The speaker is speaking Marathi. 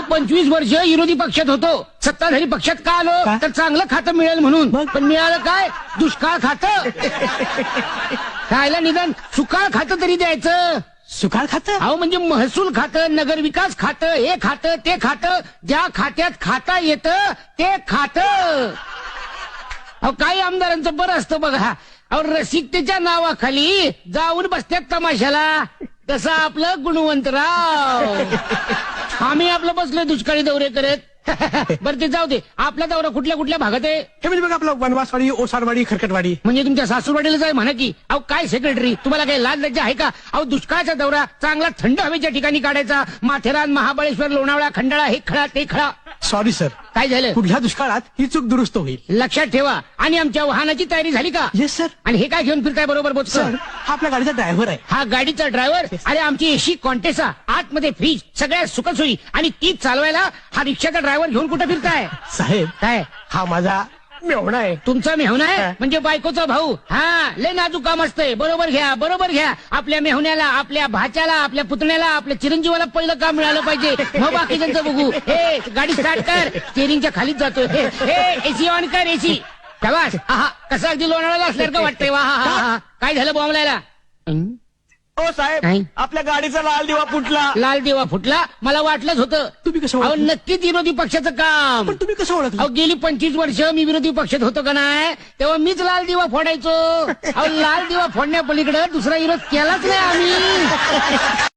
25 वर्ष विरोधी पक्षात होतो, सत्ताधारी पक्षात का आलो? का? तर चांगलं खातं मिळेल म्हणून. मग? पण मिळालं काय? दुष्काळ खातं. खायला निदान सुकाळ खातं तरी द्यायचं. सुकाळ खातं? अहो म्हणजे महसूल खातं, नगर विकास खातं, हे खातं ते खातं, ज्या खात्यात खाता येतं ते खातं. अहो काही आमदारांचं बरं असतं बघा, अहो रसिकतेच्या नावाखाली जाऊन बसत्यात तमाशाला. तसं आपलं गुणवंतराव. आम्ही आपलं बसलोय दुष्काळी दौरे करत. बरं ते जाऊ दे, आपला दौरा कुठल्या कुठल्या भागात आहे? हे म्हणजे बघा आपलं वनवासवाडी, ओसारवाडी, खरकटवाडी. म्हणजे तुमच्या सासूरवाडीला आहे म्हणा की. अहो काय सेक्रेटरी, तुम्हाला काही लाज लज्जा आहे का? अहो दुष्काळाचा दौरा चांगला थंड हवेच्या ठिकाणी काढायचा. माथेरान, महाबळेश्वर, लोणावळा, खंडाळा, हे खळा ते खळा. सॉरी सर, काय झालं? पुढल्या दुष्काळात ही चूक दुरुस्त होईल. लक्षात ठेवा. आणि आमच्या वाहनाची तयारी झाली का? Yes sir. आणि हे काय घेऊन फिरताय बरोबर बोल सर, हा आपल्या गाडीचा ड्रायव्हर आहे. हा गाडीचा ड्रायव्हर. अरे आमची एसी कॉन्टेसा, आतमध्ये फ्रीज, सगळ्या सुखसोयी, आणि तीच चालवायला हा रिक्षाचा ड्रायव्हर घेऊन कुठे फिरताय? साहेब, काय हा माझा मेवणा आहे. तुमचा मेहुणा आहे? हा. म्हणजे बायकोचा भाऊ. हा लय नाजूक काम असतंय. बरोबर घ्या, बरोबर घ्या. आपल्या मेहुण्याला, आपल्या भाच्याला, आपल्या पुतण्याला, आपल्या चिरंजीवाला पहिलं काम मिळालं पाहिजे, मग बाकीच्यांचं बघू. हे गाडी स्टार्ट कर, स्टेरिंगच्या खालीच जातोय. हे एसी ऑन कर, एसी. प्रवास आहा कसा अगदी लोणावळ्याला असल्यासारखं वाटतंय. वा हा हा हा. काय झालं बॉम्बलायला? ओ साहेब, नाही. आपल्या गाडीचा लाल दिवा फुटला. लाल दिवा फुटला? मला वाटलंच होतं. तुम्ही कसं अहो ओळखलं? नक्कीच विरोधी पक्षाचं काम. पण तुम्ही कसं ओळखलं? अहो गेली 25 वर्ष मी विरोधी पक्षात होतो का नाही, तेव्हा मीच लाल दिवा फोडायचो. अहो लाल दिवा फोडण्यापलीकडे दुसरा विरोध केलाच नाही आम्ही.